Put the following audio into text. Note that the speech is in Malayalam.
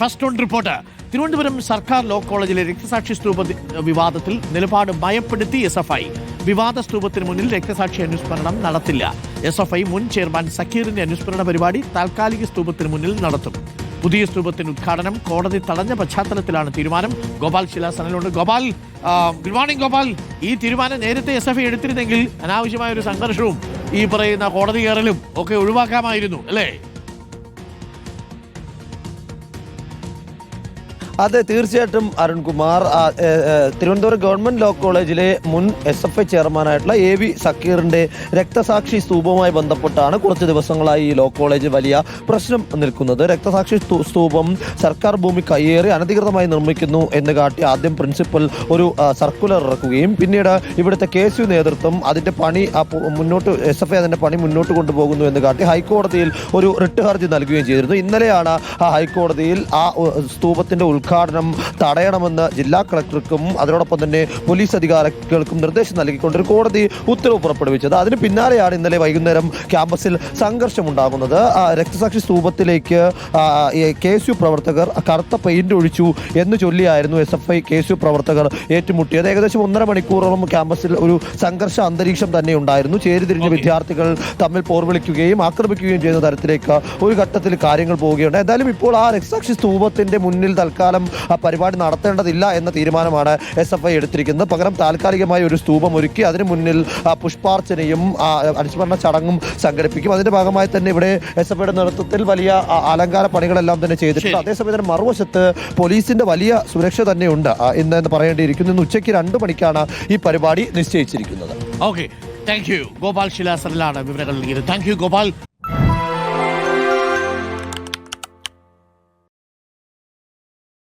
First on report. തിരുവനന്തപുരം സർക്കാർ ലോ കോളേജിലെ രക്തസാക്ഷി സ്തൂപ വിവാദത്തിൽ നിലപാട് ഭയപ്പെടുത്തി SFI. വിവാദ സ്തൂപത്തിന് മുന്നിൽ രക്തസാക്ഷി അനുസ്മരണം നടത്തില്ല. SFI മുൻ ചെയർമാൻ സക്കീറിന്റെ അനുസ്മരണ പരിപാടി താൽക്കാലിക സ്തൂപത്തിന് മുന്നിൽ നടത്തും. പുതിയ സ്തൂപത്തിന്റെ ഉദ്ഘാടനം കോടതി തടഞ്ഞ പശ്ചാത്തലത്തിലാണ് തീരുമാനം. ഗോപാൽ ശിലാസനലുണ്ട്. Gopal, good morning Gopal. ഈ തീരുമാനം നേരത്തെ SFI എടുത്തിരുന്നെങ്കിൽ അനാവശ്യമായ ഒരു സംഘർഷവും ഈ പറയുന്ന കോടതി കയറലും ഒക്കെ ഒഴിവാക്കാമായിരുന്നു, അല്ലേ? അതെ, തീർച്ചയായിട്ടും അരുൺകുമാർ. തിരുവനന്തപുരം ഗവൺമെന്റ് ലോ കോളേജിലെ മുൻ SFI ചെയർമാനായിട്ടുള്ള AV സക്കീറിന്റെ രക്തസാക്ഷി സ്തൂപവുമായി ബന്ധപ്പെട്ടാണ് കുറച്ച് ദിവസങ്ങളായി ഈ ലോ കോളേജ് വലിയ പ്രശ്നം നിൽക്കുന്നത്. രക്തസാക്ഷി സ്തൂപം സർക്കാർ ഭൂമി കയ്യേറി അനധികൃതമായി നിർമ്മിക്കുന്നു എന്ന് കാട്ടി ആദ്യം പ്രിൻസിപ്പൽ ഒരു സർക്കുലർ ഇറക്കുകയും പിന്നീട് ഇവിടുത്തെ KSU നേതൃത്വം അതിന്റെ പണി മുന്നോട്ട് SFI അതിന്റെ പണി മുന്നോട്ട് കൊണ്ടുപോകുന്നു എന്ന് കാട്ടി ഹൈക്കോടതിയിൽ ഒരു റിട്ട് ഹർജി നൽകുകയും ചെയ്തിരുന്നു. ഇന്നലെയാണ് ഹൈക്കോടതിയിൽ ആ സ്തൂപത്തിന്റെ ഉദ്ഘാടനം തടയണമെന്ന് ജില്ലാ കളക്ടർക്കും അതിനോടൊപ്പം തന്നെ പോലീസ് അധികാരികൾക്കും നിർദ്ദേശം നൽകിക്കൊണ്ട് ഒരു കോടതി ഉത്തരവ് പുറപ്പെടുവിച്ചത്. അതിന് പിന്നാലെയാണ് ഇന്നലെ വൈകുന്നേരം ക്യാമ്പസിൽ സംഘർഷമുണ്ടാകുന്നത്. രക്തസാക്ഷി സ്തൂപത്തിലേക്ക് KSU പ്രവർത്തകർ കറുത്ത പെയിന്റ് ഒഴിച്ചു എന്ന് ചൊല്ലിയായിരുന്നു SFI KSU പ്രവർത്തകർ ഏറ്റുമുട്ടിയത്. ഏകദേശം 1.5 മണിക്കൂറോളം ക്യാമ്പസിൽ ഒരു സംഘർഷ അന്തരീക്ഷം തന്നെ ഉണ്ടായിരുന്നു. ചേരിതിരിഞ്ഞ വിദ്യാർത്ഥികൾ തമ്മിൽ പോർവിളിക്കുകയും ആക്രമിക്കുകയും ചെയ്യുന്ന തരത്തിലേക്ക് ഒരു ഘട്ടത്തിൽ കാര്യങ്ങൾ പോവുകയുണ്ട്. എന്തായാലും ഇപ്പോൾ ആ രക്തസാക്ഷി സ്തൂപത്തിന്റെ മുന്നിൽ തൽക്കാലം പരിപാടി നടത്തേണ്ടതില്ല എന്ന തീരുമാനമാണ് SFI എടുത്തിരിക്കുന്നത്. പകരം താൽക്കാലികമായി ഒരു സ്തൂപം ഒരുക്കി അതിന് മുന്നിൽ പുഷ്പാർച്ചനയും അനുസ്മരണ ചടങ്ങും സംഘടിപ്പിക്കും. അതിന്റെ ഭാഗമായി തന്നെ ഇവിടെ SFIയുടെ നേതൃത്വത്തിൽ വലിയ അലങ്കാര പണികളെല്ലാം തന്നെ ചെയ്തിട്ടുണ്ട്. അതേസമയം തന്നെ മറുവശത്ത് പോലീസിന്റെ വലിയ സുരക്ഷ തന്നെയുണ്ട് എന്ന് പറയേണ്ടിയിരിക്കുന്നു. ഇന്ന് ഉച്ചയ്ക്ക് 2 മണിക്കാണ് ഈ പരിപാടി നിശ്ചയിച്ചിരിക്കുന്നത്. Okay, thank you. ഗോപാൽ ശിലാസനിലാണ് വിവരങ്ങൾ നൽകിയത്. Thank you Gopal.